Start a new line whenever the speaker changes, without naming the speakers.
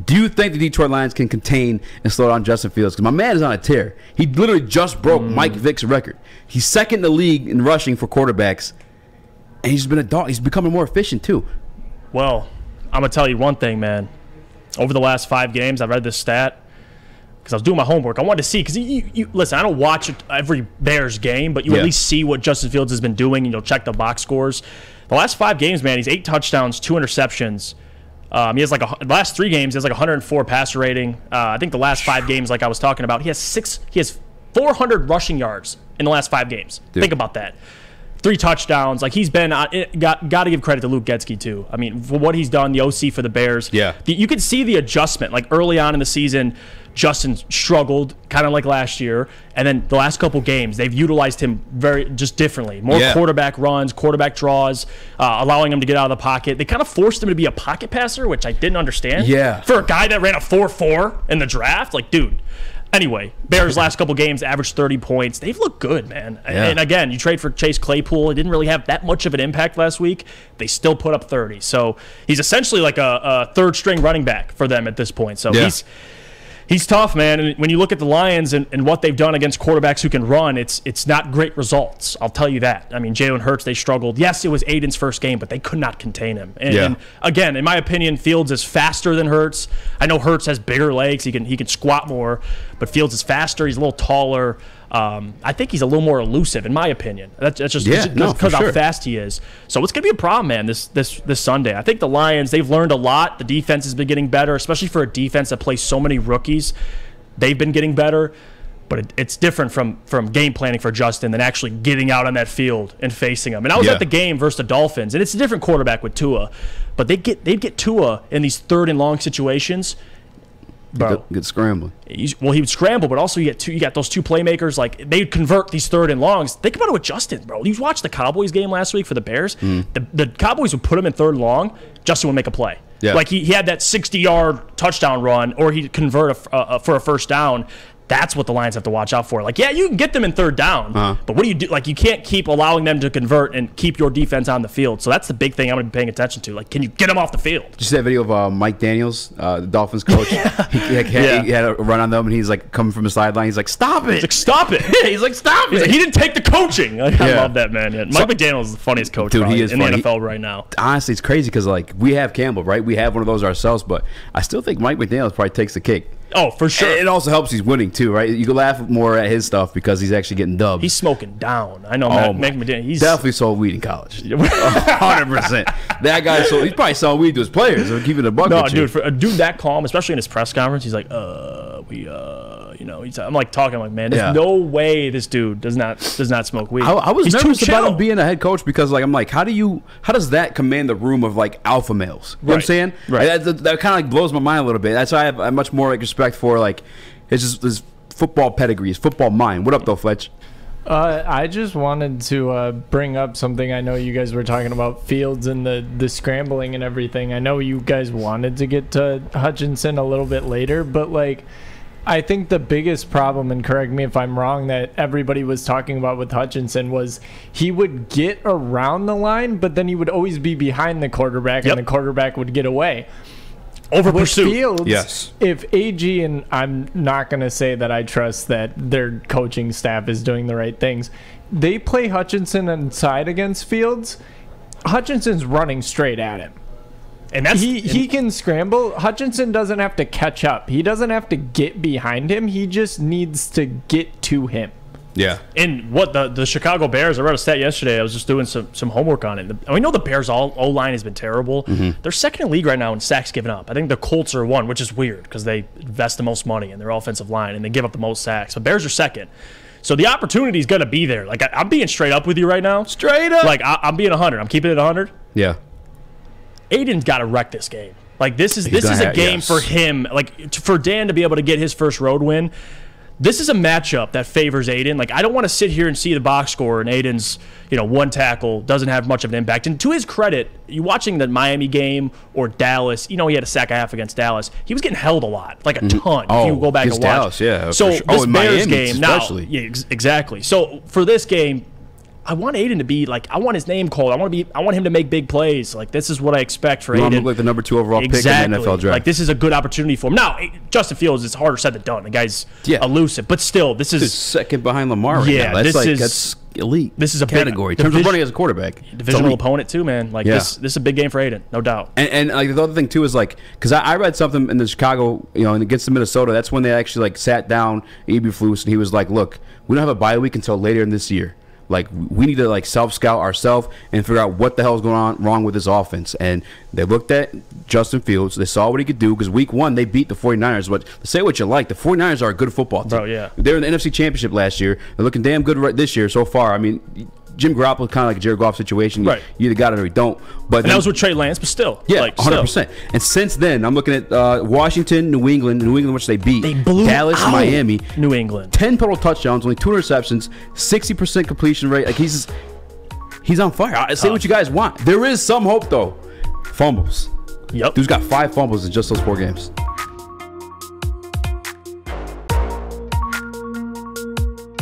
Do you think the Detroit Lions can contain and slow down Justin Fields? Because my man is on a tear. He literally just broke Mike Vick's record. He's second in the league in rushing for quarterbacks, and he's been a dog. He's becoming more efficient too.
Well, I'm gonna tell you one thing, man. Over the last 5 games, I read this stat because I was doing my homework. I wanted to see because you listen. I don't watch every Bears game, but you at least see what Justin Fields has been doing, and you'll check the box scores. The last 5 games, man, he's 8 touchdowns, 2 interceptions. He has the last 3 games, he has 104 passer rating. I think the last 5 games, like I was talking about, he has 400 rushing yards in the last 5 games. Dude. Think about that. 3 touchdowns. Like, he's been got to give credit to Luke Getsky too. I mean, for what he's done, the OC for the Bears. Yeah, you could see the adjustment. Like early on in the season, Justin struggled, kind of like last year, and then the last couple games they've utilized him just differently. More quarterback runs, quarterback draws, allowing him to get out of the pocket. They kind of forced him to be a pocket passer, which I didn't understand. Yeah, for a guy that ran a 4.4 in the draft, like, dude. Anyway, Bears last couple games averaged 30 points. They've looked good, man. Yeah. And again, you trade for Chase Claypool. It didn't really have that much of an impact last week. They still put up 30. So he's essentially like a third-string running back for them at this point. So he's tough, man. And when you look at the Lions and what they've done against quarterbacks who can run, it's not great results. I'll tell you that. I mean, Jalen Hurts, they struggled. Yes, it was Aiden's first game, but they could not contain him. And again, in my opinion, Fields is faster than Hurts. I know Hurts has bigger legs. He can squat more, but Fields is faster. He's a little taller. I think he's a little more elusive, in my opinion. That's just because how fast he is. So it's going to be a problem, man, this Sunday. I think the Lions, they've learned a lot. The defense has been getting better, especially for a defense that plays so many rookies. They've been getting better, but it's different from game planning for Justin than actually getting out on that field and facing them. And I was at the game versus the Dolphins, and it's a different quarterback with Tua, but they'd get Tua in these 3rd and long situations. Bro,
good scrambling.
He would scramble, but also you got those 2 playmakers. Like, they'd convert these 3rd and longs. Think about it with Justin, bro. You watched the Cowboys game last week for the Bears. The Cowboys would put him in 3rd and long. Justin would make a play. Yeah. Like, he had that 60-yard touchdown run, or he'd convert for a first down. That's what the Lions have to watch out for. Like, yeah, you can get them in 3rd down, but what do you do? Like, you can't keep allowing them to convert and keep your defense on the field. So that's the big thing I'm going to be paying attention to. Like, can you get them off the field?
Did you see that video of Mike Daniels, the Dolphins coach? He had a run on them, and he's like coming from the sideline. He's like, "Stop it!"
He's like, "Stop it!"
He's like, "Stop it!"
Like, he didn't take the coaching. Like, I love that, man. Yeah. Mike McDaniels is the funniest coach in the NFL right now.
Honestly, it's crazy because, like, we have Campbell, right? We have one of those ourselves, but I still think Mike McDaniels probably takes the cake.
Oh, for sure.
It also helps he's winning, too, right? You can laugh more at his stuff because he's actually getting dubbed.
He's smoking down. I know, Mike McDaniel. He's
definitely sold weed in college. 100%. That guy, he's probably selling weed to his players. Or keeping a buck.
No, dude, for a dude that calm, especially in his press conference, he's like, I'm like talking, I'm like, man, there's no way this dude does not smoke weed.
I was nervous about him being a head coach because, like, I'm like, how does that command the room of, like, alpha males? You know what I'm saying? Right. That kind of like blows my mind a little bit. That's why I have much more respect for, like, his football pedigree, his football mind. What up, though, Fletch?
I just wanted to bring up something. I know you guys were talking about Fields and the scrambling and everything. I know you guys wanted to get to Hutchinson a little bit later, but, like, I think the biggest problem, and correct me if I'm wrong, that everybody was talking about with Hutchinson was he would get around the line, but then he would always be behind the quarterback, and the quarterback would get away.
Over pursuit.
Fields, yes. If AG, and I'm not going to say that I trust that their coaching staff is doing the right things, they play Hutchinson inside against Fields, Hutchinson's running straight at him. And that's he can scramble. Hutchinson doesn't have to catch up. He doesn't have to get behind him. He just needs to get to him.
Yeah.
And what the Chicago Bears, I read a stat yesterday. I was just doing some homework on it. We know the Bears' O-line has been terrible. They're second in the league right now in sacks given up. I think the Colts are 1, which is weird because they invest the most money in their offensive line and they give up the most sacks. But Bears are second. So the opportunity is going to be there. Like, I'm being straight up with you right now.
Straight up.
Like, I'm being 100. I'm keeping it 100.
Yeah.
Aiden's got to wreck this game. Like, this is a game for him. Like, for Dan to be able to get his first road win, this is a matchup that favors Aiden. Like, I don't want to sit here and see the box score and Aiden's, one tackle doesn't have much of an impact. And to his credit, you watching the Miami game or Dallas, he had a sack and a half against Dallas. He was getting held a lot, like a ton. If you go back and watch.
Dallas, yeah.
So
sure.
this Bears
Miami
game
especially.
now, exactly. So for this game, I want Aiden to be like, I want his name called. I want him to make big plays. Like, this is what I expect for Aiden.
Look like the number 2 overall pick in the NFL draft.
Like, this is a good opportunity for him. Now, Justin Fields is harder said than done. The guy's elusive, but still, this is
second behind Lamar. Right now. That's elite.
This is a
category in terms of running as a quarterback.
Divisional opponent too, man. Like this is a big game for Aiden, no doubt.
And like the other thing too is like, because I read something in the Chicago, and against the Minnesota, that's when they actually like sat down Eberflus, and he was like, look, we don't have a bye week until later in this year. Like, we need to like self-scout ourselves and figure out what the hell is going on wrong with this offense. And they looked at Justin Fields. They saw what he could do because week 1 they beat the 49ers. But say what you like, the 49ers are a good football team.
Bro, yeah.
They're in the NFC Championship last year. They're looking damn good this year so far. I mean, Jim Garoppolo kind of like a Jared Goff situation.
Right.
You either got it or you don't. But
that was with Trey Lance, but still.
Yeah,
like,
100%. And since then, I'm looking at Washington, New England, which they beat.
They blew
Dallas,
out
Miami.
New England.
10 total touchdowns, only 2 interceptions, 60% completion rate. Like, he's on fire. Say what you guys want. There is some hope, though. Fumbles.
Yep.
Dude's got 5 fumbles in just those 4 games.